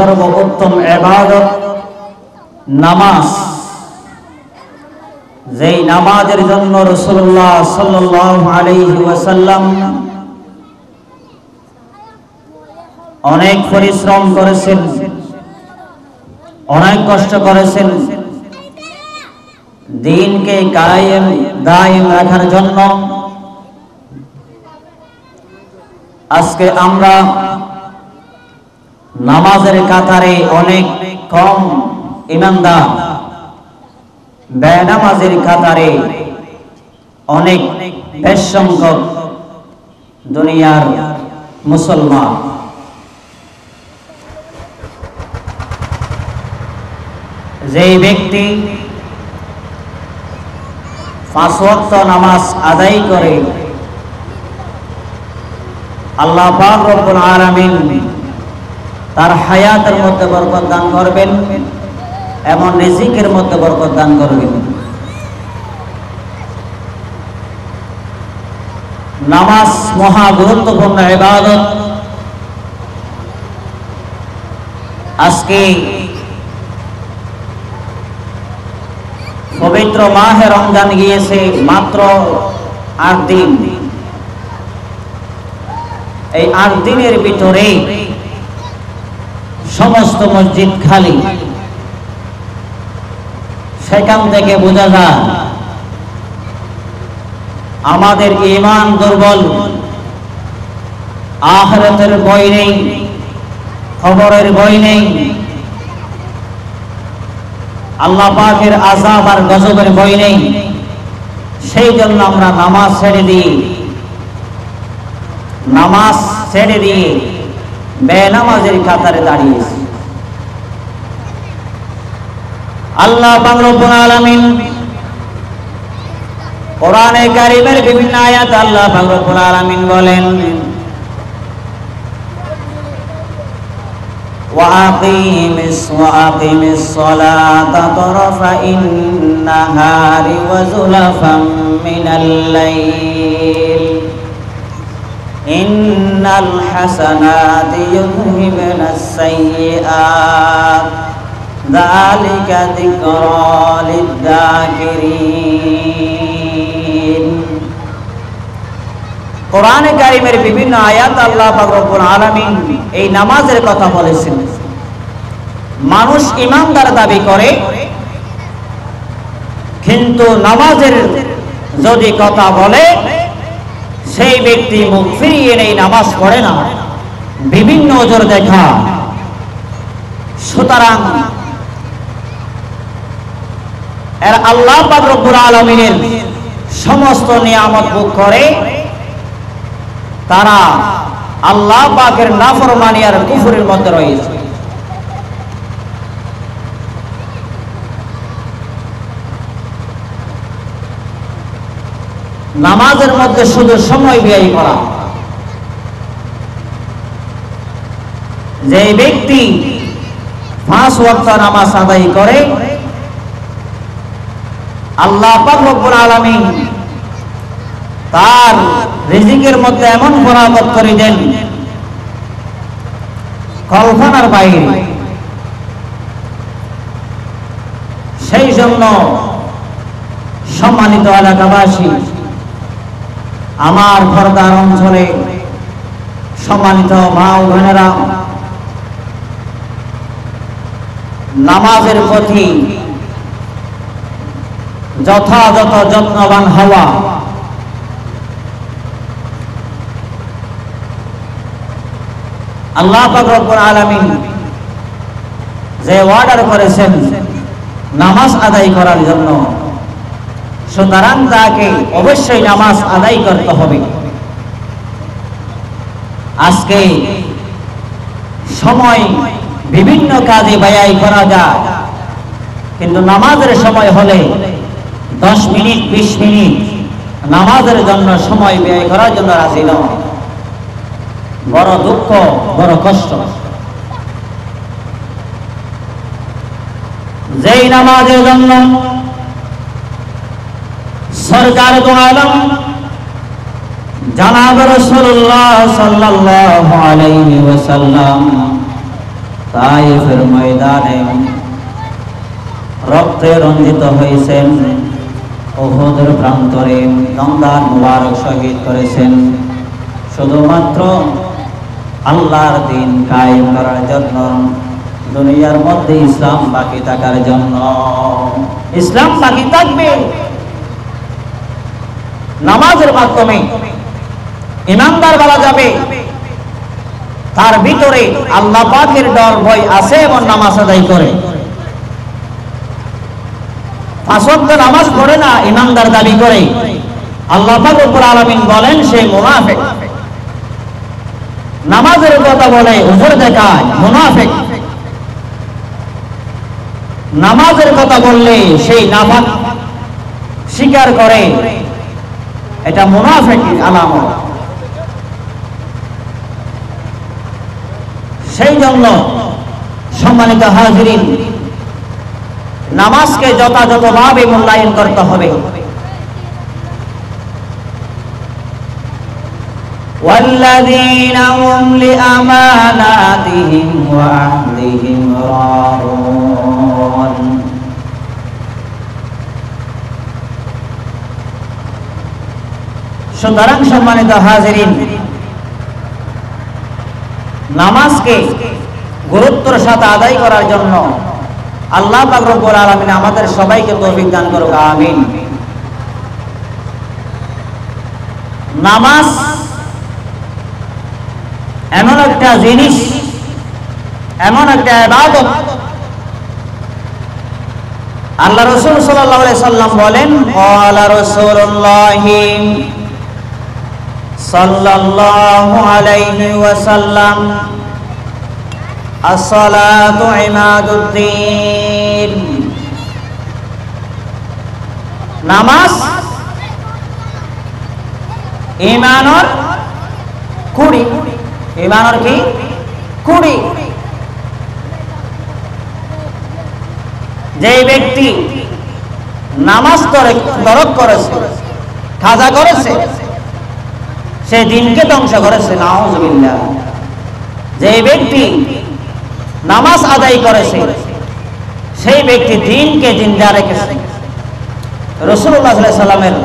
সর্বোত্তম ইবাদত নামাজ। যেই নামাজের জন্য রাসূলুল্লাহ সাল্লাল্লাহু আলাইহি ওয়াসাল্লাম অনেক পরিশ্রম করেছেন, অনেক কষ্ট করেছেন দ্বীনকে কায়েম দায়েম রাখার জন্য। আজকে আমরা নামাজের কাতারে অনেক কম ঈমানদার, বেনামাজের কাতারে অনেক বেশ সংখ্যক দুনিয়ার মুসলমান। যেই ব্যক্তি 5 ওয়াক্ত নামাজ আদায় করে, আল্লাহ পাক রব্বুল আলামিন তার হায়াতের মধ্যে বরকত দান করবেন এবং রিজিকের মধ্যে বরকত দান করবেন। নামাজ মহা গুরুত্বপূর্ণ ইবাদত। আজকে পবিত্র মাহে রমজান গিয়েছে মাত্র 8 দিন। এই 8 দিনের ভিতরে সমস্ত মসজিদ খালি। সেখান থেকে বোঝা যায় আমাদের ঈমান দুর্বল, আখিরাতের ভয় নেই, খবরের ভয় নেই, আল্লাহ পাকের আযাব আর গজবের ভয় নেই। সেই জন্য আমরা নামাজ ছেড়ে দিয়ে বেনামাজের কাতারে দাঁড়িয়েছি। আল্লাহ পাক রব্বুল আলামিন কোরআনে কারীমের বিভিন্ন আয়াত আল্লাহ পাক রব্বুল আলামিন বলেন, وَأَقِيمِ الصَّلَاةَ طَرَفَيِ النَّهَارِ وَزُلَفًا مِّنَ اللَّيْلِ إِنَّ الْحَسَنَاتِ يُذْهِبْنَ السَّيِّئَاتِ ذَلِكَ ذِكْرَى لِلذَّاكِرِينَ। কোরআনে কারীমের বিভিন্ন আয়াত আল্লাহ পাক রব্বুল আলামিন এই নামাজের কথা বলেছেন। মানুষ ঈমানদার দাবি করে, কিন্তু নামাজের যদি কথা বলে সেই ব্যক্তি মুখ ফিরিয়ে নেই, নামাজ পড়ে না, বিভিন্ন ওজর দেখা। সুতরাং এর আল্লাহ পাক রব্বুল আলামিনের সমস্ত নিয়ামত ভোগ করে তারা আল্লাহ পাকের নাফরমানি আর কুফরের মধ্যে রয়েছে। নামাজের মধ্যে শুধু সময় ব্যয় করা। যে ব্যক্তি 5 ওয়াক্ত নামাজ আদায় করে, আল্লাহ পাক রব্বুল আলামিন তার রিজিকের মধ্যে এমন বরাকত করে দেন কল্পনার বাইরে। সেই জন্য সম্মানিত এলাকাবাসী, আমার পর্দার অঞ্চলে সম্মানিত মা ও বোনেরা, নামাজের প্রতি যথাযথ যত্নবান হওয়া। আল্লাহ পাক রব্বুল আলামিন যে অর্ডার করেছেন নামাজ আদায় করার জন্য, সুতরাং তাকে অবশ্যই নামাজ আদায় করতে হবে। আজকে সময় বিভিন্ন কাজে ব্যয় করা যায়, কিন্তু নামাজের সময় হলে 10 মিনিট 20 মিনিট নামাজের জন্য সময় ব্যয় করার জন্য রাজি নয়। বড় দুঃখ, বড় কষ্ট। যেই নামাজের জন্য সরকার দু আলম জনাব রাসূলুল্লাহ সাল্লাল্লাহু আলাইহি ওয়াসাল্লাম তায়েফের ময়দানে রক্তে রঞ্জিত হয়েছেন, উহুদের প্রান্তরে দমদার মুবারক শহীদ করেছেন শুধুমাত্র আল্লাহর দ্বীন কায়েম করার জন্য, দুনিয়ার মধ্যে ইসলাম বাকি থাকার জন্য। ইসলাম বাকি থাকবে নামাজের মাধ্যমে। ইমানদার বলা যাবে তার ভিতরে আল্লাহ পাকের ডর ভয় আছে এবং নামাজ আদায় করে। পাঁচ ওয়াক্ত নামাজ পড়ে না, ইমানদার দাবি করে, আল্লাহ পাক রব্বুল আলামিন বলেন সে মুনাফিক। নামাজের কথা বলে উপর দেখায় মুনাফিক। নামাজের কথা বললে সেই নাফাক স্বীকার করে, এটা মুনাফিকের আলামত। সেই জন্য সম্মানিত হাজিরিন, নামাজকে যথাযথভাবে মূল্যায়ন করতে হবে। والذين هم لأماناتهم وعهدهم راعون। সুতরাং সম্মানিত হাজিরিন, নামাজকে গুরুত্বের সাথে আদায় করার জন্য আল্লাহ পাক রব্বুল আলামিন আমাদের সবাইকে তৌফিক দান করুক, আমিন। নামাজ এমন একটা জিনিস, এমন একটা ইবাদত, আল্লাহ রাসূল সাল্লাল্লাহু আলাইহি সাল্লাম বলেন, ক্বালা রাসূলুল্লাহি সাল্লাল্লাহু আলাইহি ওয়াসাল্লাম, as-salatu imaduddin। নামাজ ঈমানের কুড়ি। ঈমানের কি কুড়ি? যে ব্যক্তি নামাজ তরক করেছে, কাজা করেছে, সে দিনকে ধ্বংস করেছে, নাউযুবিল্লাহ। যে ব্যক্তি নামাজ আদায় করেছে, সেই ব্যক্তি দিনকে জিন্দা রেখেছে। রাসূলুল্লাহ সাল্লাল্লাহু আলাইহি সাল্লামের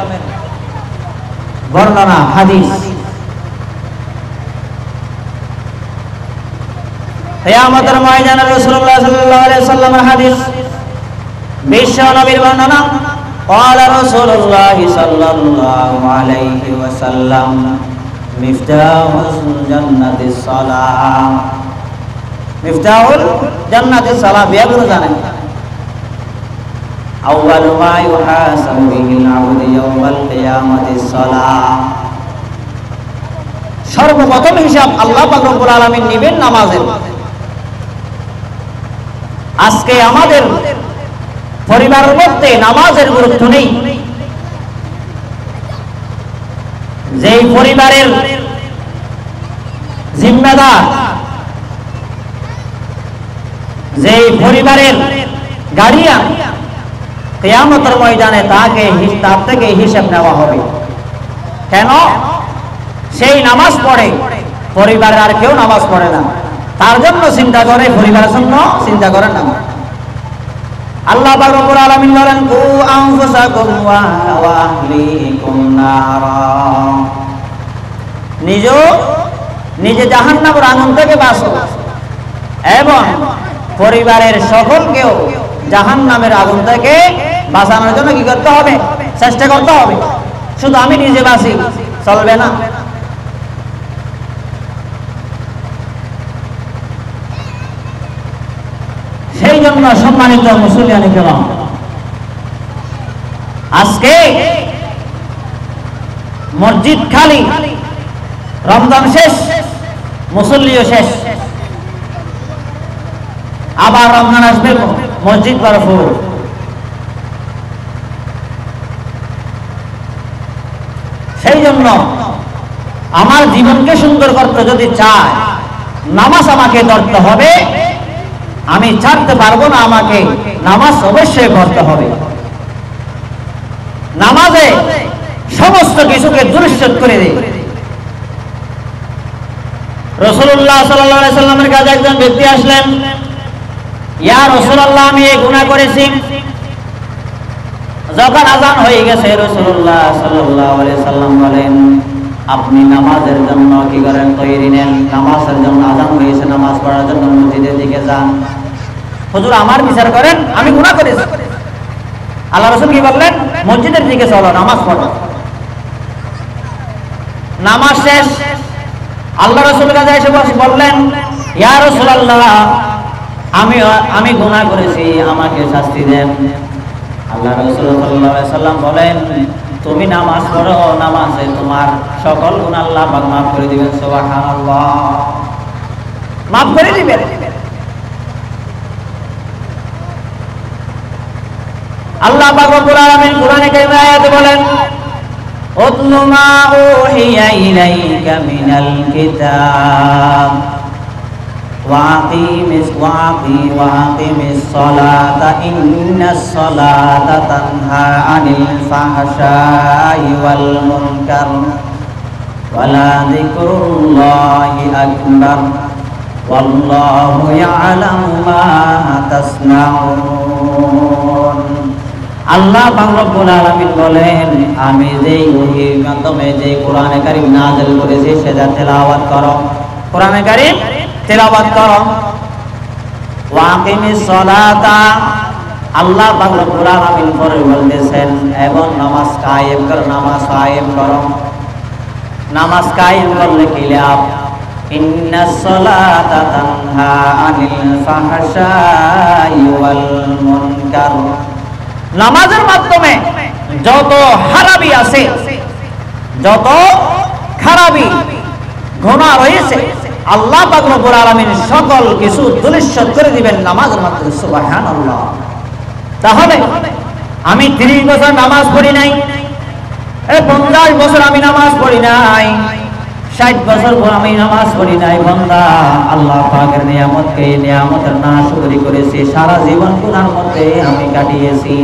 বর্ণনা হাদিস। কিয়ামতের ময়দানে রাসূলুল্লাহ সাল্লাল্লাহু আলাইহি সাল্লামের হাদিস, বিশ্ব নবীর বর্ণনা, ক্বালা রাসূলুল্লাহ সাল্লাল্লাহু আলাইহি ওয়াসাল্লাম, মিফতাহুল জান্নাতিস সালাহ। মিফতাহুল জান্নাতিস সালাহ বিয়াগুলো জানেন? আউয়ালু মা ইউহাসাবু বিহিল আবদু ইয়াওমাল কিয়ামাতিস সালাহ। সর্বপ্রথম হিসাব আল্লাহ পাক রব্বুল আলামিন নেবেন নামাজের। আজকে আমাদের পরিবারের মধ্যে নামাজের গুরুত্ব নেই। যেই পরিবারের জিম্মেদার, যেই পরিবারের গার্ডিয়ান, কিয়ামতের ময়দানে তার থেকে হিসাব নেওয়া হবে। কেন? সেই নামাজ পড়ে, পরিবারের আর কেউ নামাজ পড়ে না, তার জন্য চিন্তা করে, পরিবারের জন্য চিন্তা করে না। আল্লাহ পাক রব্বুল আলামিন বলেন, কু আনফুসাকুম ওয়া আহলিকুম নারা। নিজে জাহান্নামের আগুন থেকে বাঁচো এবং পরিবারের সকলকেও জাহান্নামের আগুন থেকে বাঁচানোর জন্য কি করতে হবে? চেষ্টা করতে হবে। শুধু আমি নিজে বাঁচি চলবে না। সেই জন্য সম্মানিত মুসলিয়ানি কেরাম, আজকে মসজিদ খালি, রমজান শেষ, মুসল্লিও শেষ, আবার রমজান আসবে, মসজিদ ভরপুর। সেই জন্য আমার জীবনকে সুন্দর করতে যদি চায়, নামাজ আমাকে ধরতে হবে। আমি ছাড়তে পারবো না, আমাকে নামাজ অবশ্যই পড়তে হবে। নামাজে সমস্ত কিছুকে দুরুস্ত করে দেয়। রাসূলুল্লাহ সাল্লাল্লাহু আলাইহি সাল্লামের কাছে একজন ব্যক্তি আসলেন, ইয়া রাসূলুল্লাহ আমি এই গুনাহ করেছি। যখন আযান হয়ে গেছে রাসূলুল্লাহ সাল্লাল্লাহু আলাইহি সাল্লাম বলেন আপনি নামাজের জন্য কি করেন তৈরি নেন, নামাজের জন্য আযান হয়েছে, নামাজ পড়ার জন্য মসজিদের দিকে যান। হুজুর আমার বিচার করেন, আমি গুনাহ করেছি। আল্লাহ রাসূল কি বললেন? মসজিদের দিকে চলো, নামাজ পড়ো। নামাজ শেষ, আল্লাহ রাসূলের কাছে এসে বললেন ইয়া রাসূলুল্লাহ আমি গুনাহ করেছি, আমাকে শাস্তি দেন। আল্লাহ রাসূল সাল্লাল্লাহু আলাইহি সাল্লাম বলেন তুমি নামাজ পড়ো, নামাজে তোমার সকল গুনাহ আল্লাহ পাক মাফ করে দিবেন। সুবহানাল্লাহ, মাফ করে দিবেন। আল্লাহ পাক রব্বুল আলামিন কোরআনে কারিমে আয়াতে বলেন উতলু মা উহিয়া ইলাইকা মিনাল কিতাব ওয়াকিমিস সালাতা ইন্নাস সালাতা তানহা আনিল ফাহশাই ওয়াল মুনকার ওয়ালা যিকরুল্লাহি আকবার ওয়াল্লাহু ইয়ালামু মা তাসনাউন। আল্লাহ পাক রব্বুল আলামিন বলেন আমি যেই ওহীর মাধ্যমে যে কোরআনে কারীম নাযিল করেছি সেটা তেলাওয়াত করো, কোরআনে কারীম তেলাওয়াত করো। ওয়াকিমিস সালাতা, আল্লাহ পাক রব্বুল আলামিন পরে বলতেছেন এবং নামাজ কায়েম করো, নামাজ কায়েম করো। নামাজ কায়েম করলে কি লাভ? ইন্নাস সালাতা তানহা আনিল ফাহশাই ওয়াল মুনকার। নামাজের মাধ্যমে যত হারামি আছে, যত খারাপি গুনাহ রয়েছে আল্লাহ পাক রব্বুল আলামিন সকল কিছু দুলিশ্বাত করে দিবেন নামাজের মাধ্যমে। সুবহানাল্লাহ। তাহলে আমি 30 বছর নামাজ পড়ি নাই, 50 বছর আমি নামাজ পড়ি নাই, 60 বছর আমি নামাজ পড়ি নাই, বান্দা আল্লাহ পাকের নিয়ামতকে নিয়ামতের নাশকরি করেছি, সারা জীবন গুনার মধ্যে আমি কাটিয়েছি।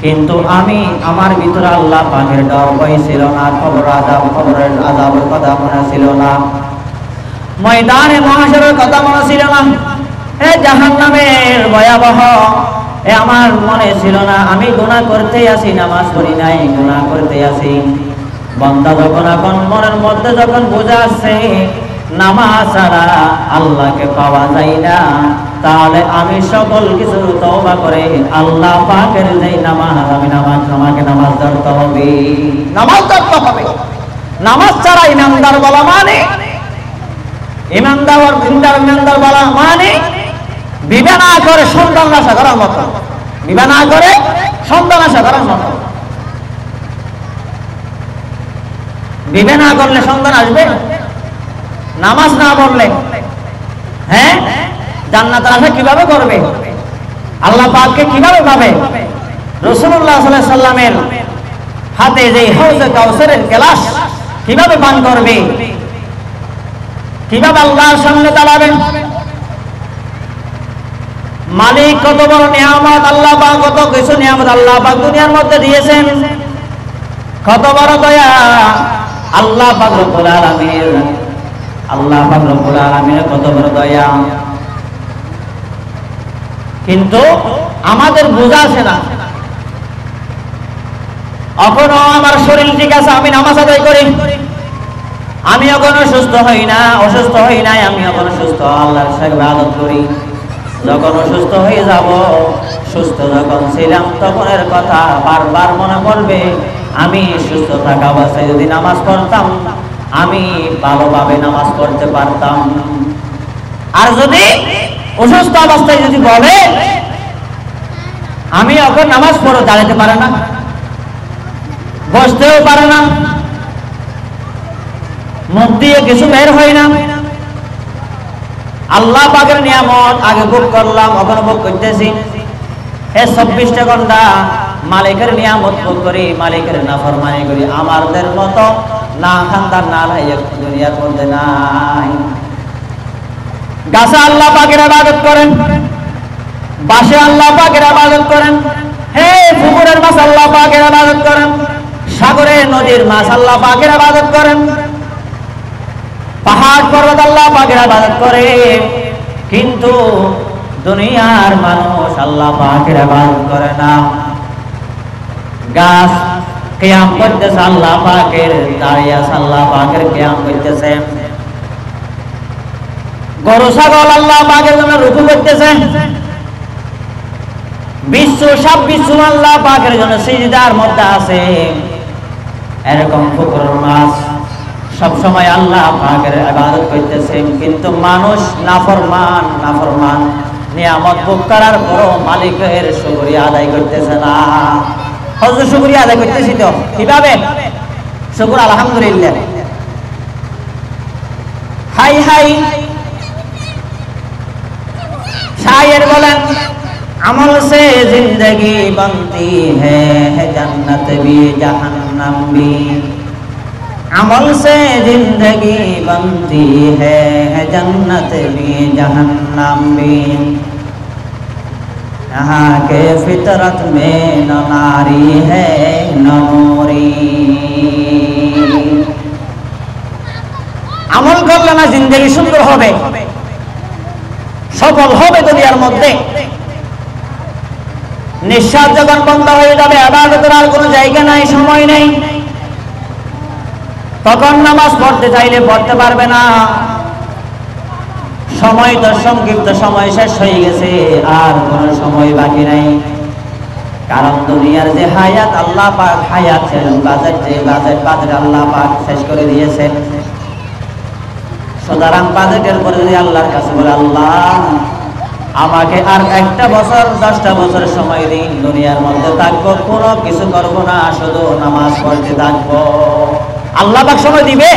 কিন্তু আমি আমার ভিতরে আল্লাহ পাকের ডর ভয় ছিল না, কবরের আযাবের কথা মনে ছিল না, ময়দানে মাহশরের কথা মনে ছিল না, জাহান্নামের ভয়াবহ আমার মনে ছিল না। আমি গুনাহ করতে আসি, নামাজ পড়ি নাই, গুনাহ করতে আসি। বান্দা যখন এখন মনের মধ্যে যখন বোঝা আসছে নামাজ ছাড়া আল্লাহকে পাওয়া যায় না, তাহলে আমি সকল কিছু তওবা করে আল্লাহ পাকের যেই নামাজ, আমি আমাকে নামাজ ধরতে হবে, নামাজ ধরতে হবে। নামাজ ছাড়া ইমানদার বলা মানে, ইমানদার বলা মানে বিবাহ না করে সন্তান আশা করার মতো, বিবাহ না করে সন্তান আশা করার মতো। বিবাহ না করলে সন্তান আসবে? নামাজ না পড়লে জান্নাতের আশা কিভাবে করবে? আল্লাহ পাককে কিভাবে পাবে? রাসূলুল্লাহ সাল্লাল্লাহু আলাইহি সাল্লামের হাতে যে হাউজে কাউসারের গ্লাস কিভাবে পান করবে? কিভাবে আল্লাহর সামনে দাঁড়াবে? মালিক কত বড় নিয়ামত, আল্লাহ পাক কত কিছু নিয়ামত আল্লাহ পাক দুনিয়ার মধ্যে দিয়েছেন, কত বড় দয়া আল্লাহ পাক রব্বুল আলামিন, আল্লাহ পাক রব্বুল আলামিনের কত বড় দয়া। কিন্তু আমাদের বোঝা আসে না। এখনো আমার শরীর ঠিক আছে, আমি নামাজ আদায় করি, আমি এখনো সুস্থ হই না, অসুস্থ হই নাই, আমি এখনো সুস্থ, আল্লাহর সাথে ইবাদত করি। যখন অসুস্থ হয়ে যাব, সুস্থ যখন ছিলাম তখনের কথা বারবার মনে পড়বে। আমি সুস্থ থাকা অবস্থায় যদি নামাজ পড়তাম আমি ভালোভাবে নামাজ পড়তে পারতাম। আর যদি অসুস্থ অবস্থায় যদি বলে আমি এখন নামাজ পড়ো, দাঁড়াতে পারে না, বসতেও পারে না, মুখ দিয়ে কিছু বের হয় না। আল্লাহ পাকের নিয়ামত আগে ভোগ করলাম, এখন ভোগ করতেছি, 24টা ঘন্টা মালিকের নিয়ামত ভোগ করি, মালিকের নাফরমানি করি। আমাদের মতো না খানদার না লাইক দুনিয়ার মধ্যে নাই। গাছে আল্লাহ পাকের ইবাদত করেন, বাসে আল্লাহ পাকের ইবাদত করেন, পুকুরের মাছ আল্লাহ পাকের ইবাদত করেন, সাগরে নদীর মাছ আল্লাহ পাকের ইবাদত করেন, পাহাড় পর্বত আল্লাহ পাকের ইবাদত করে। কিন্তু দুনিয়ার মানুষ আল্লাহ পাকের ইবাদত করে না। গাছ কিয়াম করতেছে আল্লাহ পাকের, দাঁড়িয়ে আছে আল্লাহ পাকের কিয়াম করতেছে। গরু ছাগল আল্লাহ পাকের জন্য রুকু করতেছে। বিশ্ব সব বিশ্ব আল্লাহ পাকের জন্য সিজদার মধ্যে আছে। এরকম পুকুর মাছ সব সময় আল্লাহ পাকের ইবাদত করতেছে, কিন্তু মানুষ নাফরমান নিয়ামত ভোগ করার পরও মালিকের শুকরিয়া আদায় করতেছে না। হযরত শুকরিয়া আদায় করতেছি তো কিভাবে? শুকর আলহামদুলিল্লাহ। হাই হাই শায়ের বলেন, अमल से जिंदगी बनती है जन्नत भी जहन्नम भी। अमल से जिंदगी बनती है जन्नत भी जहन्नम भी। यहाँ के फितरत में न नारी है न नूरी। আমল করলে না জিন্দেগি সুন্দর হবে, সফল হবে দুনিয়ার মধ্যে। নিঃশ্বাস যখন বন্ধ হয়ে যাবে, ইবাদতের আর কোনো জায়গা নাই, সময় নেই, তখন নামাজ পড়তে চাইলে পড়তে পারবে না। সময় তো সংক্ষিপ্ত, সময় শেষ হয়ে গেছে, আর কোনো সময় বাকি নাই। কারণ দুনিয়ার যে হায়াত আল্লাহ পাক হায়াত বাজেট আল্লাহ পাক শেষ করে দিয়েছেন। সুতরাং বাজেটের পরে যদি আল্লাহর কাছে বলে, আল্লাহ আমাকে আর 1টা বছর 10টা বছর সময় দিন, দুনিয়ার মধ্যে থাকবো, কোনো কিছু করবো না, শুধু নামাজ পড়তে থাকবো, আল্লাহ পাক সময় দিবে?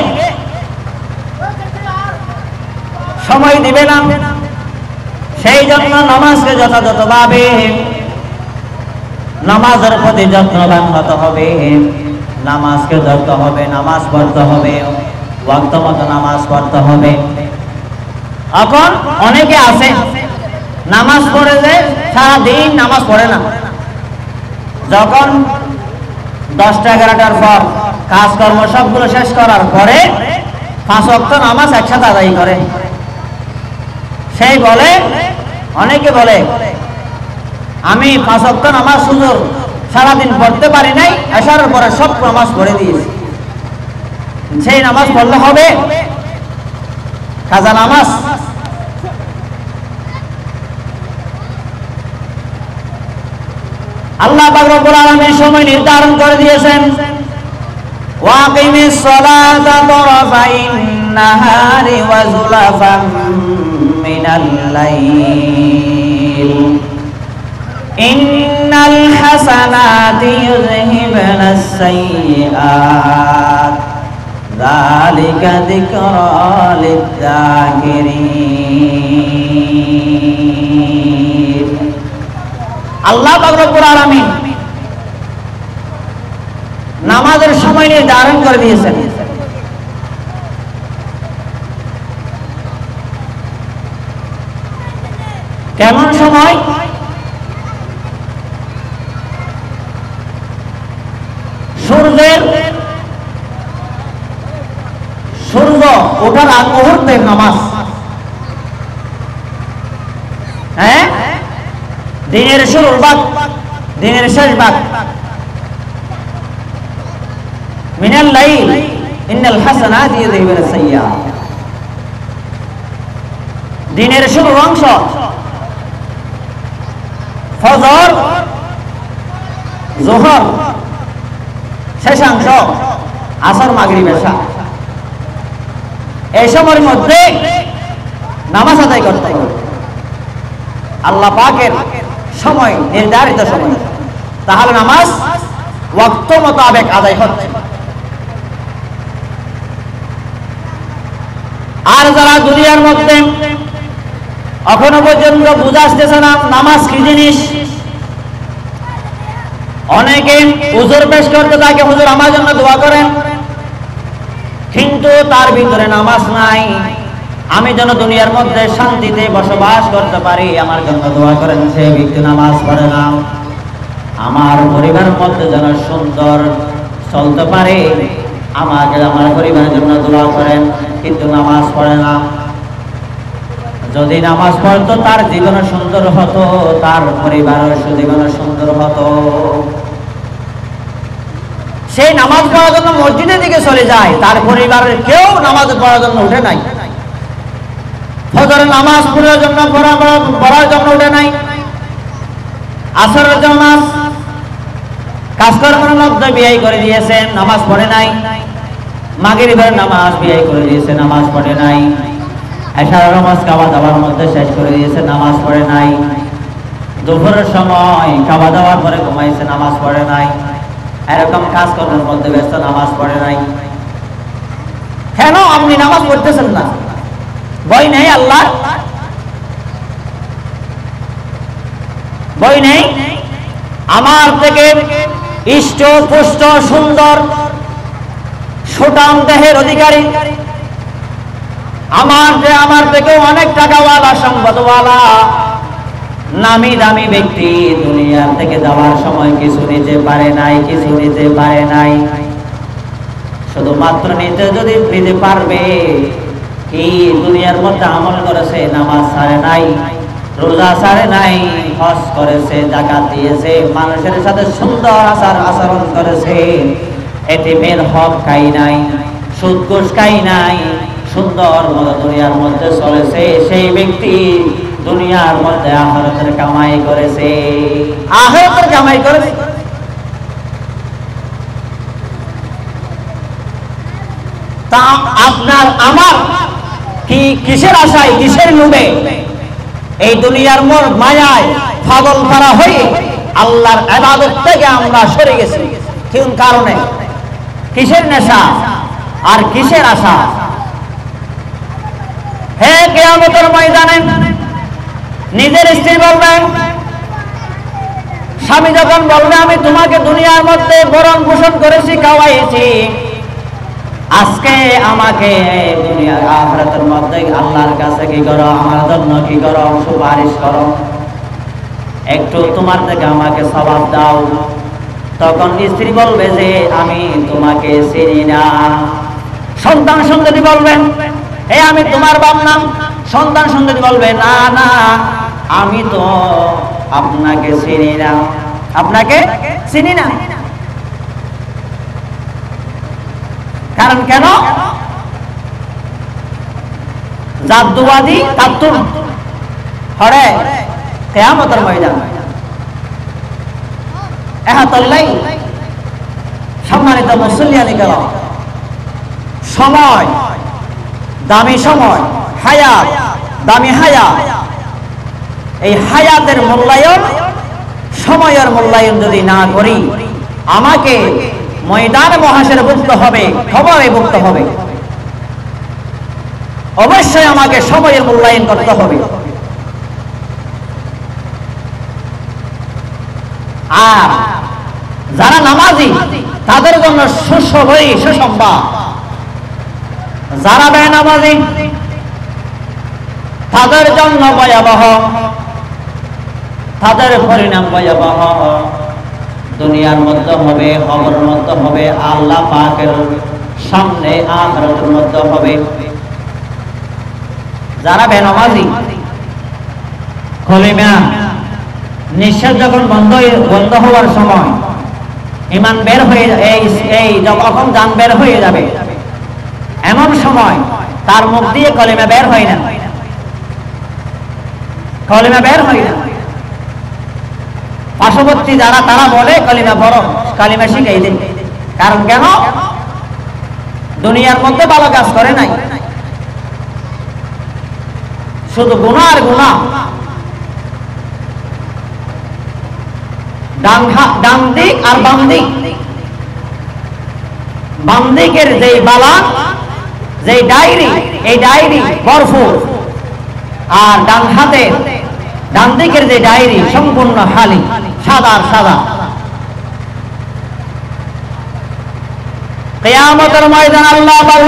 সময় দিবে না। সেই জন্য নামাজকে যথাযথভাবে নামাজের প্রতি যত্নবান হতে হবে। নামাজকে ধরতে হবে, নামাজ পড়তে হবে, ওয়াক্ত মতো নামাজ পড়তে হবে। এখন অনেকে আছে নামাজ পড়ে যে সারাদিন নামাজ পড়ে না, যখন 10টা 11টার পর কাজকর্ম সবগুলো শেষ করার পরে 5 ওয়াক্ত নামাজ একসাথে আদায় করে। সেই বলে, অনেকে বলে আমি 5 ওয়াক্ত নামাজ হুজুর সারাদিন পড়তে পারি নাই, এশারের পরে সব নামাজ পড়ে দিয়েছি। সেই নামাজ পড়লে হবে? কাজা নামাজ। আল্লাহ পাক রব্বুল আলামিন সময় নির্ধারণ করে দিয়েছেন, ওয়াকিমিস সালাতা তারাফাইন নাহারি ওয়া যুলাফাম মিনাল লাইল ইন্নাল হাসানাতি ইউযহিবনাস সাইয়্যাত যালিকা যিকরা লিয-যাকিরিন। আল্লাহ পাক রব্বুল আলামিন নামাজের সময় নির্ধারণ করে দিয়েছেন। কেমন সময়? সূর্য ওঠার আগ মুহূর্তের নামাজ, হ্যাঁ, দিনের শুরুর ভাগ, দিনের শেষ ভাগ। মিনাল লাইল ইন্নাল হাসানাতি ইউযহিবুনাস সাইয়্যাত, দিনের শুরুর অংশ ফজর, যোহর, শেষাংশ আসর, মাগরিব, এশা। এই সময়ের মধ্যে নামাজ আদায় করতে হবে। আল্লাহ পাকের সময় নির্ধারিত সময়, তাহলে নামাজ ওয়াক্ত মোতাবেক আদায় হচ্ছে। আর যারা দুনিয়ার মধ্যে এখনো পর্যন্ত বুঝাইতেছে না নামাজ কি জিনিস, অনেকে হুজুর পেশ করতে থাকে, হুজুর আমার জন্য দোয়া করেন, কিন্তু তার ভিতরে নামাজ নাই। আমি যেন দুনিয়ার মধ্যে শান্তিতে বসবাস করতে পারি, আমার জন্য দোয়া করেন। সে ব্যক্তি নামাজ পড়ে না। আমার পরিবারের মধ্যে যেন সুন্দর চলতে পারে, আমাকে আমার পরিবারের জন্য দোয়া করেন, কিন্তু নামাজ পড়ে না। যদি নামাজ পড়তো তার জীবন সুন্দর হতো, তার পরিবারের জীবন সুন্দর হতো। সেই নামাজ পড়ার জন্য মসজিদের দিকে চলে যায়, তার পরিবারের কেউ নামাজ পড়ার জন্য উঠে নাই। ফজরের নামাজ পড়ার জন্য উঠে নাই। আসরের নামাজ কাজকর্মের মধ্যে বিয়ে করে দিয়েছেন, নামাজ পড়ে নাই। মাগরিবের নামাজ বিয়ে করে দিয়েছে, নামাজ পড়ে নাই। এশার নামাজ খাওয়া দাওয়ার মধ্যে শেষ করে দিয়েছে, নামাজ পড়ে নাই। দুপুরের সময় খাওয়া দাওয়ার পরে ঘুমাইছে, নামাজ পড়ে নাই। এরকম কাজকর্মের মধ্যে ব্যস্ত, নামাজ পড়ে নাই। কেন আপনি নামাজ পড়তেছেন না? ভয় নেই আল্লাহ? ভয় নেই? আমার থেকে ইষ্ট পুষ্ট সুন্দর সুঠাম দেহের অধিকারী, আমার থেকে অনেক টাকাওয়ালা সম্পদওয়ালা নামি দামি ব্যক্তি দুনিয়ার থেকে যাওয়ার সময় কিছু নিতে পারে নাই। শুধুমাত্র নিতে পারবে কি দুনিয়ার মধ্যে আমল করেছে, নামাজ ছাড়ে নাই, রোজা ছাড়ে নাই, হজ করেছে, যাকাত দিয়েছে, মানুষের সাথে সুন্দর আচরণ করেছে, এতিমের হক খাই নাই, সুদ ঘুষ খাই নাই, সুন্দর মতো দুনিয়ার মধ্যে চলেছে, সেই ব্যক্তি দুনিয়ার মধ্যে আখিরাতের কামাই করেছে। তা আপনার আমার কি কিসের আশায়, কিসের লোভে এই দুনিয়ার মায়ায় পাগল করা হয়ে আল্লাহর ইবাদত থেকে আমরা সরে গেছি? কোন কারণে? কিসের নেশা আর কিসের আশা? হে কিয়ামতের ময়দানে নিজের স্ত্রী বলবেন, স্বামী যখন বলবে আমি তোমাকে দুনিয়ার মধ্যে ভরণ পোষণ করেছি, খাওয়াইছি, আজকে আমাকে দুনিয়ার আখিরাতের মধ্যে আল্লাহর কাছে কি করো, আমার জন্য কি করো, সুপারিশ করো, একটু তোমার থেকে আমাকে সওয়াব দাও। তখন স্ত্রী বলবে যে আমি তোমাকে চিনি না। সন্তান সন্ততি বলবেন এই আমি তোমার বাপ না। সন্তান সন্ততি বলবে না না, আমি তো আপনাকে চিনি না, আপনাকে চিনি না। কারণ কেন? জাদ্দুবাদী তাত্তুর হরে কিয়ামতের ময়দান এহাতাল্লাই। সম্মানিত মুসল্লিয়ানি কেরাম, সময় দামি, সময় হায়াত দামি, হায়াত এই হায়াতের মূল্যায়ন, সময়ের মূল্যায়ন যদি না করি আমাকে ময়দানে মহাশরে ভুক্ত হবে, খবরে ভুক্ত হবে। অবশ্যই আমাকে সময়ের মূল্যায়ন করতে হবে। আর যারা নামাজি তাদের জন্য সুখবরই, সুসংবাদ। যারা বেনামাজি তাদের জন্য ভয়াবহ, তাদের পরিণাম ভয়াবহ। দুনিয়ার মধ্যে হবে, কবরের মধ্যে হবে, আল্লাহ পাকের সামনে আখিরাতের মধ্যে হবে। যারা বেনামাজি, কলিমা নিঃশ্বাস যখন বন্ধ হওয়ার সময়, ঈমান বের হয়ে এই যখন জান বের হয়ে যাবে, এমন সময় তার মুখ দিয়ে কলিমা বের হয় না, কলিমা বের হয় না। পার্শ্ববর্তী যারা তারা বলে কলিমা পড়ো, কলিমা শিখাই দেন। কারণ কেন? দুনিয়ার মধ্যে ভালো কাজ করে নাই, শুধু গুনাহ আর গুনাহ। ডান দিক আর বাম দিক, বাম দিকের যেই বালা, যেই ডায়েরি, এই ডায়েরি ভরপুর, আর ডান দিকের যে ডায়েরি সম্পূর্ণ খালি, সাদা সাদা। কিয়ামতের ময়দান আল্লাহ পাক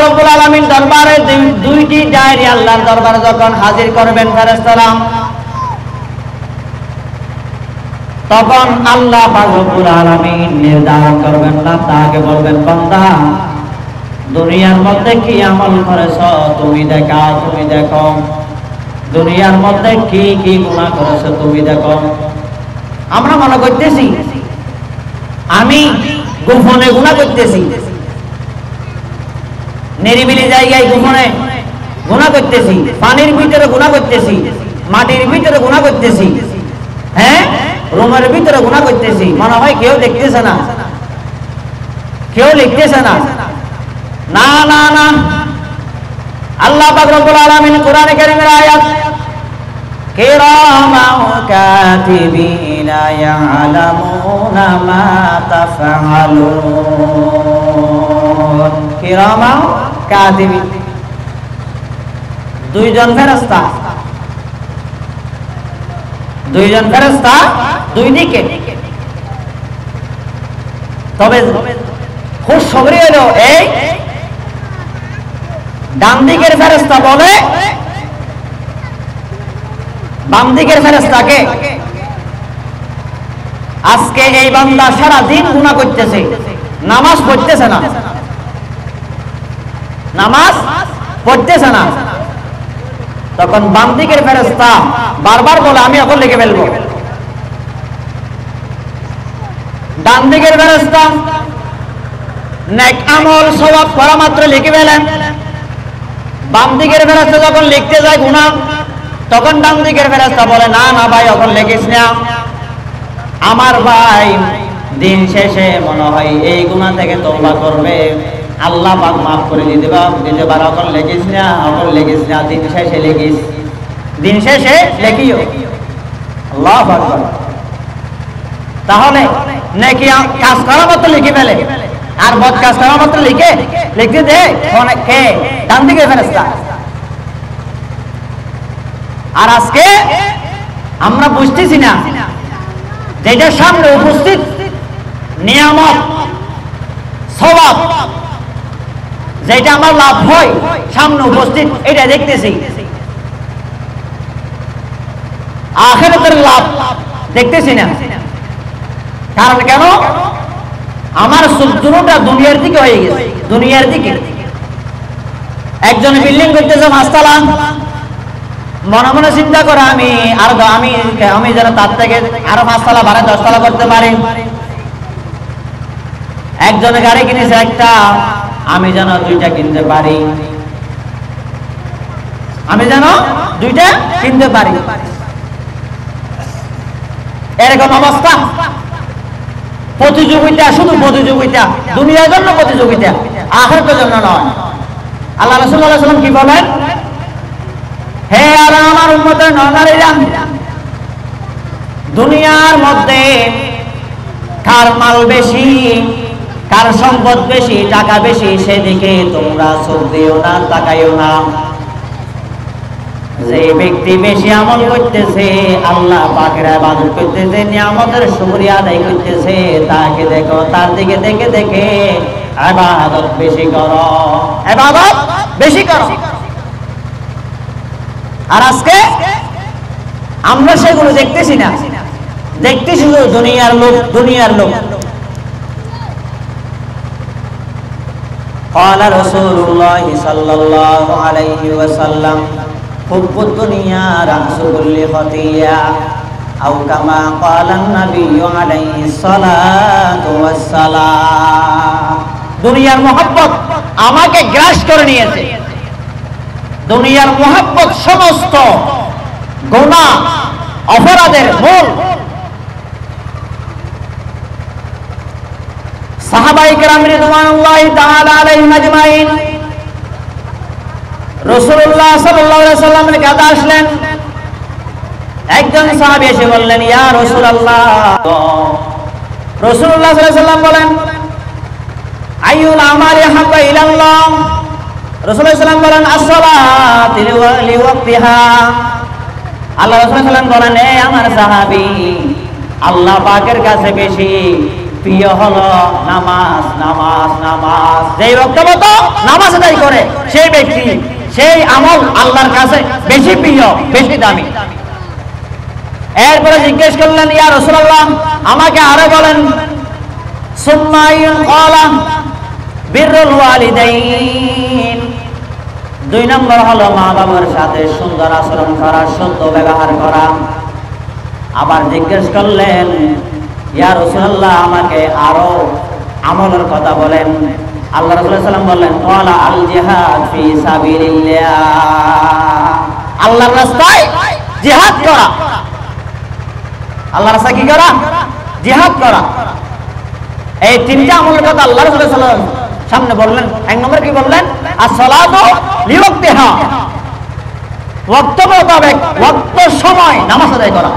রব্বুল আলামিন দরবারে দুইটি ডায়েরি আল্লাহর দরবারে যখন হাজির করবেন ফেরেশতারা, তখন আল্লাহ পাক রব্বুল আলামিন নির্ধারণ করবেন না, তাকে বলবেন বান্দা দুনিয়ার মধ্যে কি আমল করেছ তুমি দেখাও, তুমি দেখো। দুনিয়ার মধ্যে কি কি গুনাহ করেছ তুমি দেখো। আমরা মনে করতেছি আমি গোপনে গুনাহ করতেছি, নিরিবিলি জায়গায় গোপনে গুনাহ করতেছি, পানির ভিতরে গুনাহ করতেছি, মাটির ভিতরে গুনাহ করতেছি, হ্যাঁ, রুমের ভিতরে গুনাহ করতেছি। মনে হয় কেউ দেখতেছে না, কেউ লিখতেছে না। না না না, আল্লাহ পাক রব্বুল আলামিন কোরআনে কারীমের আয়াত, কিরামান কাতিবিনা ইয়ালামুনা মা তাফআলুন। কিরামান কাতিবিন, দুইজন ফেরেশতা, দুইজন ফেরেশতা দুই দিকে। তবে খুব খবরই হলো এই ডান দিকের ফেরেশতা বলে বাম দিকের ফেরেশতাকে, আজকে এই বান্দা সারা দিন গুনাহ করতেছে, নামাজ পড়তেছে না, নামাজ পড়তেছে না। তখন বাম দিকের ফেরেশতা বারবার বলে আমি এখন লিখে ফেলবো। ডান দিকের ফেরেশতা নেক আমল সওয়াব করা মাত্র লিখে ফেলেন। বাম দিকের ফেরেশতা যখন লিখতে যায় গুনাহ, তখন ডান দিকের ফেরেশতা বলে না না ভাই এখন লিখিস না, আমার ভাই দিন শেষে মনে হয় এই গুনাহ থেকে তওবা করবে, আল্লাহ পাক মাফ করে দিতে পারে, এখন লিখিস না, এখন লিখিস না, দিন শেষে লিখিস, দিন শেষে লিখিও। আল্লাহু আকবার। তাহলে নাকি কাজ করা মাত্র লিখে ফেলে আর বদ কাজ করা মাত্র লিখতে দে কে? ডান দিকের ফেরেশতা। আর আজকে আমরা বুঝতেছি না যেটা সামনে উপস্থিত নিয়ামত সওয়াব, যেটা আমার লাভ হয় সামনে উপস্থিত, এটা দেখতেছি। আখিরাতের লাভ দেখতেছি না। কারণ কেন? আমার সুযোগটা দুনিয়ার দিকে হয়ে গেছে, দুনিয়ার দিকে। একজন বিল্ডিং করতেছে 5 তলা, মনে মনে চিন্তা করে আমি যেন তার থেকে আরো 5 তলা বাড়ে 10 তলা করতে পারি। একজনে গাড়ি কিনেছে একটা, আমি যেন 2টা কিনতে পারি, আমি যেন 2টা কিনতে পারি। এরকম অবস্থা। প্রতিযোগিতা, শুধু প্রতিযোগিতা, দুনিয়ার জন্য প্রতিযোগিতা, আখিরাতের জন্য নয়। আল্লাহ রাসূল সাল্লাল্লাহু আলাইহি ওয়াসাল্লাম কি বলেন? হে আর আমার উম্মতের নরনারীরা, দুনিয়ার মধ্যে কার মাল বেশি, কার সম্পদ বেশি, টাকা বেশি, সেদিকে তোমরা চোখ দিও না, তাকাইও না। যে ব্যক্তি বেশি আমল করতেছে, আল্লাহ পাকের ইবাদত করতেছে, নিয়ামতের শুকরিয়া আদায় করতেছে, তাকে দেখো, তার দিকে দেখে দেখে ইবাদত বেশি করো, ইবাদত বেশি করো। আর আজকে আমরা সেগুলো দেখতেছি না, দেখতেছি দুনিয়ার লোক, দুনিয়ার লোক। قال رسول الله صلى الله عليه وسلم حب الدنيا رأس كل خطيئة أو كما قال النبي عليه الصلاة والسلام। দুনিয়ার মহব্বত আমাকে গ্রাস করে নিয়েছে। দুনিয়ার মহব্বত সমস্ত গুনাহ অপরাধের মূল। সাহাবায়ে কেরাম রিদওয়ানুল্লাহি তাআলা আলাইহিম আজমাইন রাসূলুল্লাহ সাল্লাল্লাহু আলাইহি ওয়াসাল্লামের কাছে আসলেন। একজন সাহাবী এসে বললেন, ইয়া রাসূলুল্লাহ। রাসূলুল্লাহ সাল্লাল্লাহু আলাইহি ওয়াসাল্লাম বলেন, আইয়ুল আমালি হাব্বা ইলাল্লাহ। রাসূলুল্লাহ সাল্লাল্লাহু আলাইহি ওয়াসাল্লাম বলেন, as-সালাতু লিওয়াক্তিহা। আল্লাহ রাসূল সাল্লাল্লাহু আলাইহি ওয়াসাল্লাম বলেন, হে আমার সাহাবী, আল্লাহ পাকের কাছে বেশি প্রিয় হলো নামাজ, নামাজ, নামাজ। যেই রক্তবত নামাজ আদায় করে সেই ব্যক্তি, সেই আমল আল্লাহর কাছে বেশি প্রিয়, বেশি দামি। এরপরে জিজ্ঞেস করলেন, ইয়া রাসূলুল্লাহ, আমাকে আরো বলেন। সুম্মা ইন ক্বালা, বিররুল ওয়ালিদাইন, 2 নম্বর হলো মা বাবার সাথে সুন্দর আচরণ করা, সত্য ব্যবহার করা। আবার জিজ্ঞেস করলেন, ইয়া রাসূলুল্লাহ, আমাকে আরো আমলের কথা বলেন। আল্লাহ রাসূল সাল্লাল্লাহু আলাইহি ওয়াসাল্লাম বললেন, ওয়ালা আল জিহাদ ফি সাবিলিল্লাহ, আল্লাহর রাস্তায় জিহাদ করা। আল্লাহর রাস্তায় কি করা? জিহাদ করা। এই 3টা আমলের কথা আল্লাহ রাসূল সাল্লাল্লাহু আলাইহি ওয়াসাল্লাম সামনে বললেন। 1 নম্বর কি বললেন? as-salatu liwaqtiha, ওয়াক্ত মোতাবেক, ওয়াক্ত সময় নামাজ আদায় করা।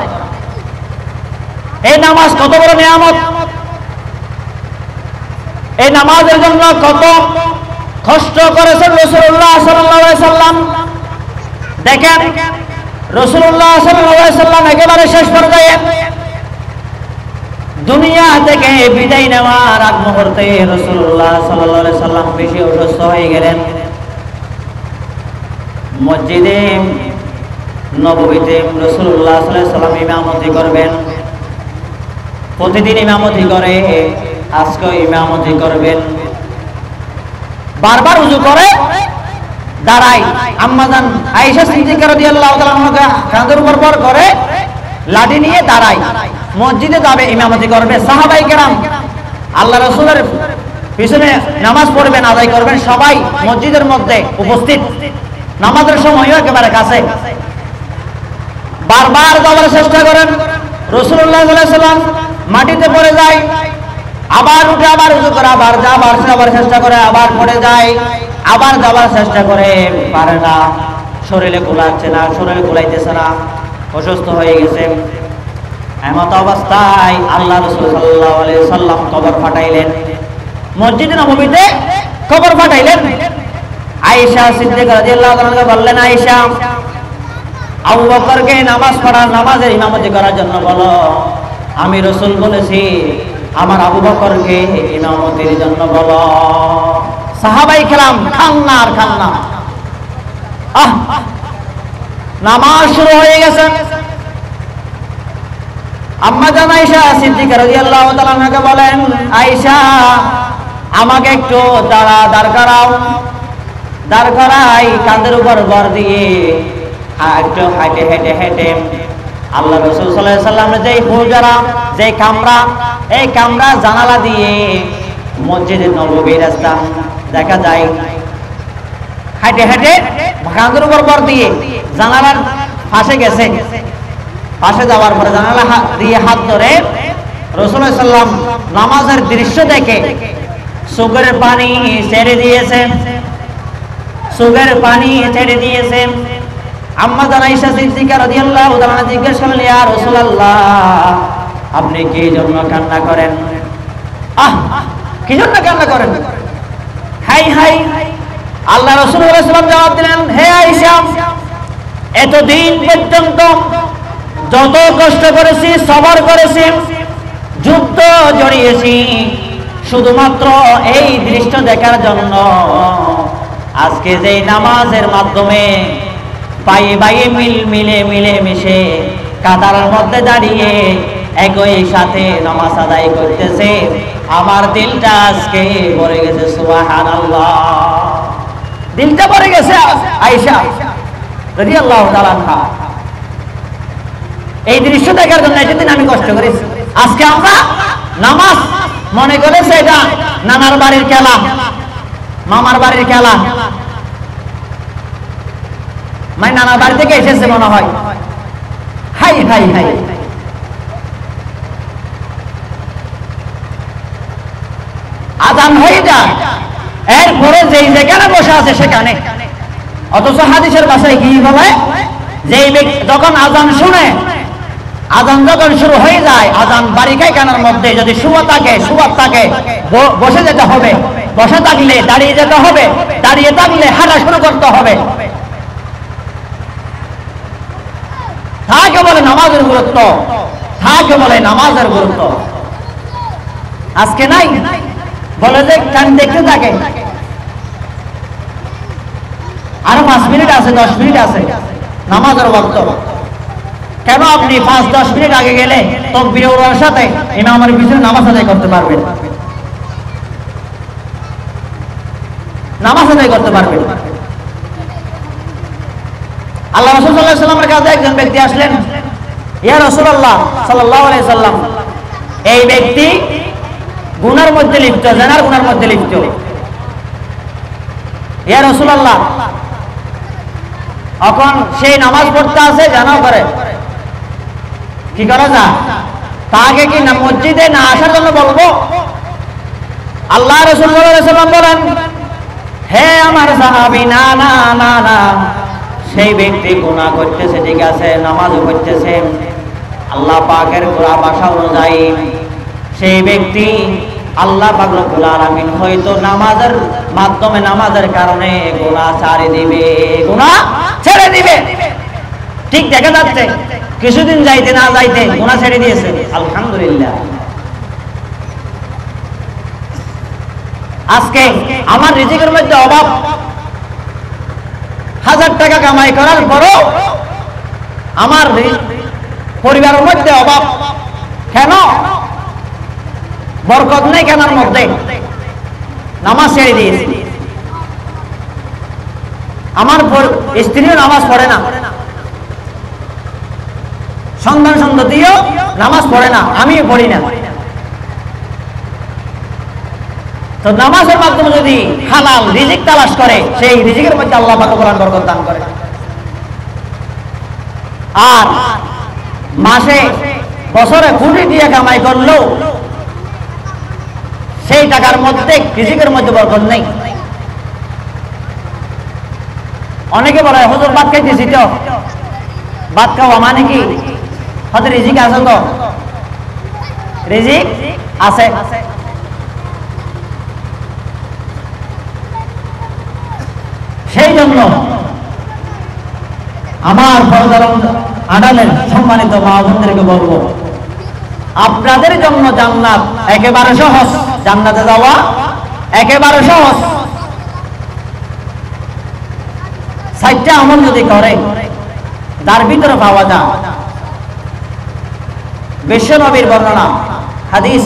এই নামাজ কত বড় নিয়ামত! এই নামাজের জন্য কত কষ্ট করেছেন রাসূলুল্লাহ সাল্লাল্লাহু আলাইহি সাল্লাম। দেখেন, রাসূলুল্লাহ সাল্লাল্লাহু আলাইহি সাল্লাম একেবারে শেষ পর্যায়ে দুনিয়া থেকে বিদায় নেওয়ার আগ মুহূর্তে রাসূলুল্লাহ সাল্লাল্লাহু আলাইহি সাল্লাম বেশি অসুস্থ হয়ে গেলেন। মসজিদে নববীতে রাসূলুল্লাহ সাল্লাল্লাহু আলাইহি সাল্লাম ইমামতি করবেন। প্রতিদিন ইমামতি করে, আজকে ইমামতি করবেন। বারবার ওযু করে দাঁড়ায়। আম্মা জান আয়েশা সিদ্দিকা রাদিয়াল্লাহু তাআলা আনহা কাঁধের উপর ভর করে লাঠি নিয়ে দাঁড়ায়, মসজিদে যাবে, ইমামতি করবে। সাহাবায়ে কেরাম আল্লাহ রাসূলের পিছনে নামাজ পড়বেন, আদায় করবেন, সবাই মসজিদের মধ্যে উপস্থিত, নামাজের সময়ও একেবারে কাছে। বারবার যাওয়ার চেষ্টা করেন, রাসূলুল্লাহ সাল্লাল্লাহু আলাইহি সাল্লাম মাটিতে পড়ে যায়, আবার উঠে আবার উযু করে, আবার যাবার চেষ্টা করে, আবার পড়ে যায়, আবার যাবার চেষ্টা করে, পারে না, শরীরে কুলাচ্ছে না, শরীরে কুলাইতেছে না, অসুস্থ হয়ে গেছে। এমত অবস্থায় আল্লাহ রাসূল সাল্লাল্লাহু আলাইহি সাল্লাম কবর ফাটাইলেন, মসজিদে নববীতে কবর ফাটাইলেন। আয়েশা সিদ্দিকা রাদিয়াল্লাহু তাআলা বললেন, আয়েশা, আবু বকরকে নামাজ পড়ার, নামাজের ইমামতি করার জন্য বলো। আমি রাসূল বলেছি, আমার আবু বকরকে ইমামতির জন্য বলো। সাহাবায়ে কেরাম কান্না আর কান্না। নামাজ শুরু হয়ে গেছে। আম্মা জান আয়েশা সিদ্দিকা রাদিয়াল্লাহু তাআলা আনহাকে বলেন, আয়েশা, আমাকে একটু দাঁড় করাই, কাঁধের উপর ভর দিয়ে একটু হেঁটে হেঁটে আল্লাহ রাসূল সাল্লাল্লাহু আলাইহি সাল্লামের যেই হুজরা, যেই কামরা, এই কামরা জানালা দিয়ে মসজিদে নববীর রাস্তা দেখা যায়। হেঁটে হেঁটে কাঁধের উপর ভর দিয়ে জানালার পাশে গেছে। পাশে যাওয়ার পরে জানালা দিয়ে হাত ধরে রাসূলুল্লাহ সাল্লাল্লাহু আলাইহি সাল্লাম নামাজের দৃশ্য দেখে চোখের পানি ছেড়ে দিয়েছে, চোখের পানি ছেড়ে দিয়েছে। আম্মা জান আয়েশা সিদ্দিকা রাদিয়াল্লাহু তাআলা জিজ্ঞেস করলেন, ইয়া রাসূলুল্লাহ, আপনি কি জন্য কান্না করেন? কি জন্য কান্না করেন? High high. আল্লাহ রাসূল সাল্লাল্লাহু আলাইহি ওয়াসাল্লাম জবাব দিলেন, হে আয়েশা, এতদিন পর্যন্ত যত কষ্ট করেছি, সবর করেছি, যুদ্ধ জড়িয়েছি, শুধুমাত্র এই দৃশ্য দেখার জন্য। আজকে যে নামাজের মাধ্যমে পায়ে পায়ে মিলে মিশে কাতারের মধ্যে দাঁড়িয়ে একই সাথে নামাজ আদায় করতেছে, আমার দিলটা আজকে ভরে গেছে। সুবহানাল্লাহ, দিলটা ভরে গেছে। আয়েশা রাদিয়াল্লাহু তাআলা আনহা এই দৃশ্য দেখার জন্য এতদিন আমি কষ্ট করেছি। আজকে আমরা নামাজ মনে করেছে এটা নানার বাড়ির খেলা, মামার বাড়ির খেলা, মানে নানার বাড়ি থেকে এসেছে মনে হয়। High high high. আযান হয়ে যায়, এরপরে যেই যেখানে বসে আছে সেখানে, অথচ হাদিসের ভাষায় কি বলে, যেই ব্যক্তি যখন আযান শুনে, আযান যখন শুরু হয়ে যায়, আযান বাড়িখানার মধ্যে যদি শুয়া থাকে বসে যেতে হবে, বসে থাকলে দাঁড়িয়ে যেতে হবে, দাঁড়িয়ে থাকলে হাঁটা শুরু করতে হবে। তাকে বলে নামাজের গুরুত্ব, তাকে বলে নামাজের গুরুত্ব। আজকে নাই, বলে যে কান দেখতে থাকে, আরো 5 মিনিট আছে, 10 মিনিট আছে নামাজের ওয়াক্ত। কেন আপনি 5-10 মিনিট আগে গেলে তাকবীর ওঠার সাথে ইমামের পিছনে নামাজ আদায় করতে পারবেন? নামাজ আদায় করতে পারবেন। আল্লাহ রাসূল সাল্লাল্লাহু আলাইহি ওয়াসাল্লামের কাছে একজন ব্যক্তি আসলেন, ইয়া রাসূলুল্লাহ সাল্লাল্লাহু আলাইহি সাল্লাম, এই ব্যক্তি গুনার মধ্যে লিপ্ত, জিনার গুনার মধ্যে লিপ্ত। ইয়া রাসূলুল্লাহ, এখন সেই নামাজ পড়তে আছে, জানাও করে, কি করা যায়? তাকে কি না মসজিদে না আসার জন্য বলবো? আল্লাহ রাসূল সাল্লাল্লাহু আলাইহি ওয়াসাল্লাম বলেন, হে আমার সাহাবী, না না না না, সেই ব্যক্তি গুনাহ করতেছে ঠিক আছে, নামাজও পড়তেছে, আল্লাহ পাকের কোরআন ভাষা অনুযায়ী সেই ব্যক্তি আল্লাহ পাক রব্বুল আলামিন হয়তো নামাজের মাধ্যমে, নামাজের কারণে গুনাহ ছেড়ে দিবে, গুনাহ ছেড়ে দিবে। ঠিক দেখা যাচ্ছে কিছুদিন যাইতে না যাইতে গুনাহ ছেড়ে দিয়েছে, আলহামদুলিল্লাহ। আজকে আমার রিজিকের মধ্যে অভাব, 1000 টাকা কামাই করার পরও আমার পরিবারের মধ্যে অভাব। কেন? বরকত নেই কেনার মধ্যে, নামাজ ছেড়ে দিয়েছি। আমার স্ত্রীও নামাজ পড়ে না, সন্তান সন্ততিও নামাজ পড়ে না, আমিও পড়ি না। তো নামাজের মাধ্যমে যদি হালাল রিজিক তালাশ করে, সেই রিজিকের মধ্যে আল্লাহ পাক কোরআন বরকত দান করে। আর মাসে বছরে কোটি দিয়ে কামাই করলেও সেই টাকার মধ্যে রিজিকের মধ্যে বরকত নেই। অনেকে বলে, হুজুর ভাত খাইতেছি তো, ভাত খাওয়া মানে কি? হয়তো রিজিক আছে, তো রিজিক আছে। সেই জন্য আমার আড়ালের সম্মানিত মা বোনদেরকে বলবো, আপনাদের জন্য জান্নাত একেবারে সহজ, জান্নাতে যাওয়া একেবারে সহজ। 4টা আমল যদি করে তার ভিতরে পাওয়া যায়। বিশ্ব নবীর বর্ণনা, হাদিস,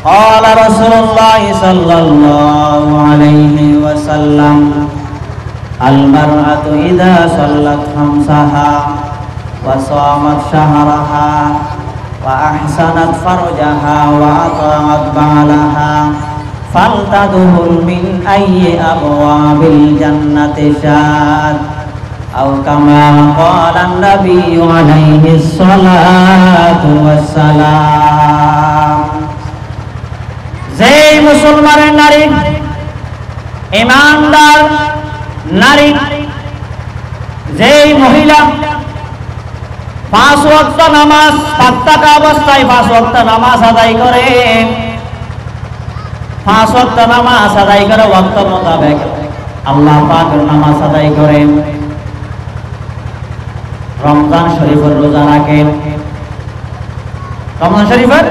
قال رسول الله صلى الله عليه وسلم المرأة إذا صلت خمسها وصامت شهرها وأحسنت فرجها وأطاعت بعلها فلتدخل من أي أبواب الجنة شاءت أو كما قال النبي عليه الصلاة والسلام। যেই মুসলমানের নারী, ইমানদার নারী, যেই মহিলা 5 ওয়াক্ত নামাজ পাক্তা অবস্থায় 5 ওয়াক্ত নামাজ আদায় করে, 5 ওয়াক্ত নামাজ আদায় করে ওয়াক্ত মোতাবেক আল্লাহ পাকের নামাজ আদায় করে, রমজান শরীফের রোজা রাখে, রমজান শরীফের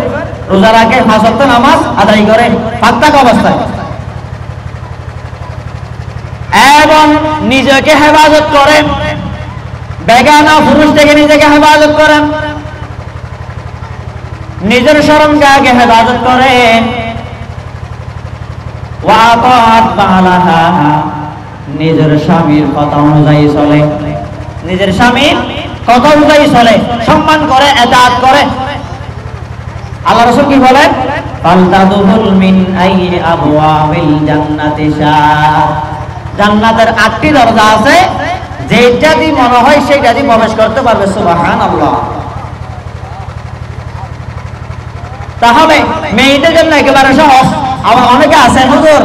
রোজা রাখে, 5 ওয়াক্ত নামাজ আদায় করে পাক্তা অবস্থায়, এবং নিজেকে হেফাজত করে, বেগানা পুরুষ থেকে নিজেকে হেফাজত করেন, নিজের শরমকে আগে হেফাজত করেন, ওয়াতাত বালাহা, নিজের স্বামীর কথা অনুযায়ী চলে, নিজের স্বামীর কথা অনুযায়ী চলে, সম্মান করে, ইতাআত করে। আল্লাহ রাসূল কি বলেন? ফালতাদুল মিন আইয়ি আবওয়াবিল জান্নাতি শাআ, জান্নাতের 8টি দরজা আছে, যেটা দিয়ে মনে হয় সেটা দিয়ে প্রবেশ করতে পারবে। সুবহানাল্লাহ। তাহলে মেয়েদের জন্য একেবারে সহজ। আবার অনেকে আছেন, হুজুর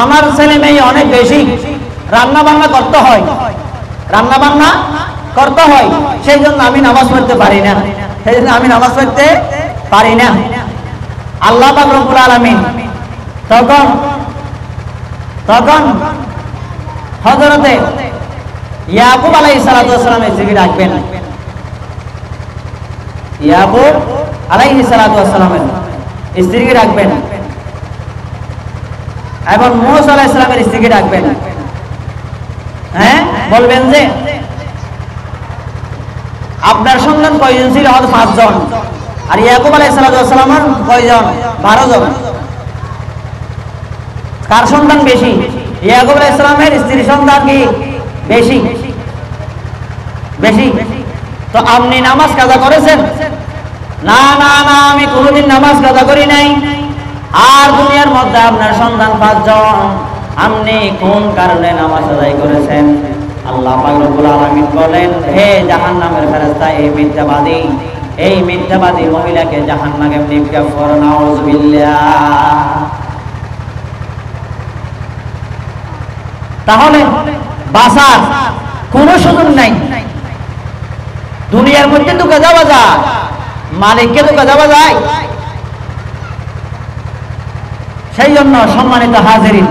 আমার ছেলে মেয়ে অনেক বেশি, রান্না বান্না করতে হয়, রান্না বান্না করতে হয়, সেই জন্য আমি নামাজ পড়তে পারি না, সেই জন্য আমি নামাজ পড়তে পারি না। আল্লাহ পাক রব্বুল আলামিন তখন হযরতে ইয়াকুব আলাইহিস সালাতু ওয়াস সালামের স্ত্রীকে ডাকবেন, ইয়াকুব আলাইহিস সালাতু ওয়াস সালামের স্ত্রীকে ডাকবেন, এবং মূসা আলাইহিস সালামের স্ত্রীকে ডাকবেন। হ্যাঁ, বলবেন যে আপনার সন্তান কয়জন ছিল? 5 জন। আর ইয়াকুব আলাইহিস সালাতু ওয়াস সালামের কয়জন? 12 জন। কার সন্তান বেশি? ইয়াকুব আলাইহিস সালামের স্ত্রী সন্তান কি বেশি বেশি? তো আপনি নামাজ কাজা করেছেন? না না না, আমি কোনোদিন নামাজ কাজা করি নাই। আর দুনিয়ার মধ্যে আপনার সন্তান 5 জন, আপনি কোন কারণে নামাজ আদায় করেছেন? আল্লাহ পাক রব্বুল আলামিন বলেন, হে জাহান্নামের ফেরেশতা, এই মিথ্যাবাদী মহিলাকে জাহান্নামে নিক্ষেপ করো। নাউযুবিল্লাহ। তাহলে বাঁচার কোনো সুযোগ নাই। দুনিয়ার মধ্যে তো যাওয়া যায়, মালিককে তো যাওয়া যায়। সেই জন্য সম্মানিত হাজিরিন,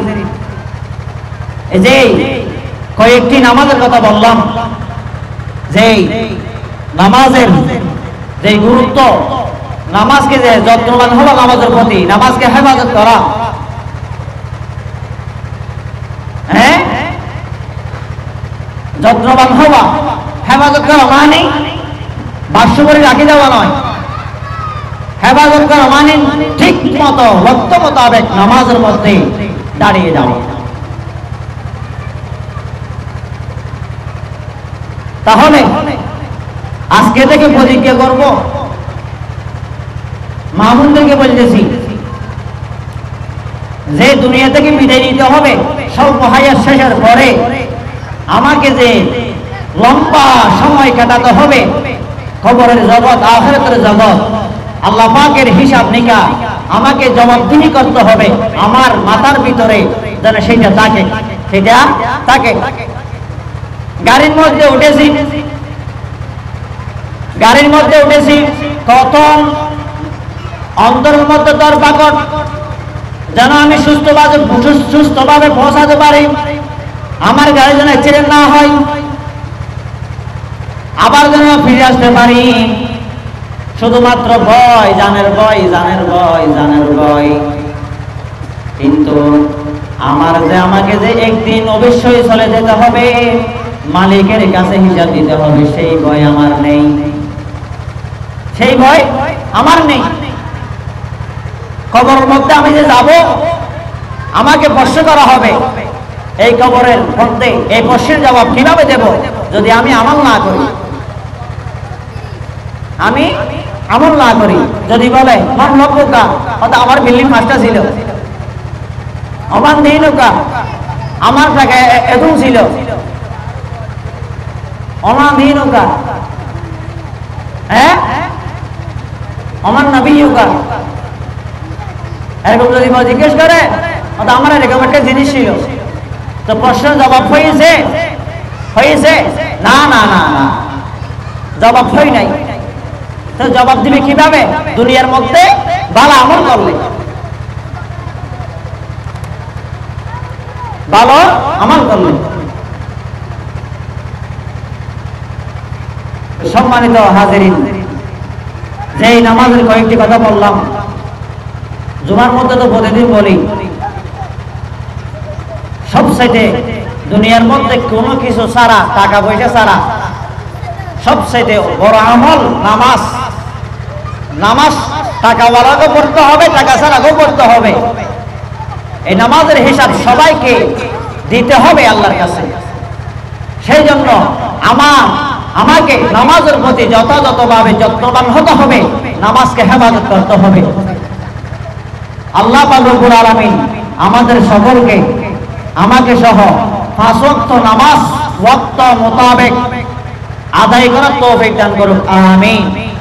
এই যে কয়েকটি নামাজের কথা বললাম, যে নামাজের যে গুরুত্ব, নামাজকে যে যত্নবান হলো, নামাজের প্রতি, নামাজকে হেফাজত করা। হ্যাঁ, যত্নবান হওয়া, হেফাজত করা মানে বাস্য করে রাখি দেওয়া নয়। হেফাজত করা মানে ঠিক মতো লক্ষ্য মোতাবেক নামাজের মধ্যে দাঁড়িয়ে যাওয়া। তাহলে আজকে থেকে প্রতিজ্ঞা করব, মামুনদেরকে বলতেছি যে দুনিয়া থেকে বিদায় নিতে হবে স্বল্প হায়াত শেষের পরে, আমাকে যে লম্বা সময় কাটাতে হবে কবরের জগৎ, আখিরাতের জগৎ, আল্লাহ পাকের হিসাব নিকাশ আমাকে জবাবদিহি করতে হবে। আমার মাথার ভিতরে যেন সেটা থাকে। গাড়ির মধ্যে উঠেছি, প্রথম অন্তরের মধ্যে দরপাকট, যেন আমি সুস্থভাবে পৌঁছাতে পারি, আমার গাড়ি যেন অ্যাক্সিডেন্ট না হয়, আবার যেন ফিরে আসতে পারি। শুধুমাত্র ভয়, জানের ভয়। কিন্তু আমাকে যে একদিন অবশ্যই চলে যেতে হবে, মালিকের কাছে হিসাব দিতে হবে, সেই ভয় আমার নেই। কবরের মধ্যে আমি যে যাব, আমাকে প্রশ্ন করা হবে। এই কবরের মধ্যে এই প্রশ্নের জবাব কিভাবে দেব যদি আমি আমল না করি? যদি বলে মান লব্বকা, অর্থাৎ আমার বিল্ডিং 5টা ছিল, অমান দিনুকা, আমার টাকা এত ছিল, অমান দিনুকা, হ্যাঁ, অমান নবিয়ুকা, এরকম যদি জিজ্ঞেস করে, অর্থাৎ আমার এরকম একটা জিনিস ছিল, তো প্রশ্নের জবাব হয়েছে? না, জবাব হয় নাই। তো জবাব দিবে কিভাবে? দুনিয়ার মধ্যে ভালো আমল করলে, সম্মানিত হাজিরিন, যে নামাজের কয়েকটি কথা বললাম, জুমার মধ্যে তো প্রতিদিন বলি, সবচাইতে দুনিয়ার মধ্যে কোনো কিছু ছাড়া, টাকা পয়সা ছাড়া সবচাইতে বড় আমল নামাজ। টাকাওয়ালাকেও পড়তে হবে, টাকা ছাড়াকেও পড়তে হবে। এই নামাজের হিসাব সবাইকে দিতে হবে আল্লাহর কাছে। সেই জন্য আমাকে নামাজের প্রতি যথাযথভাবে যত্নবান হতে হবে, নামাজকে হেফাজত করতে হবে। আল্লাহ পাক রব্বুল আলামিন আমাদের সকলকে, আমাকে সহ 5 ওয়াক্ত নামাজ ওয়াক্ত মোতাবেক আদায় করার তৌফিক দান করুন। আমিন।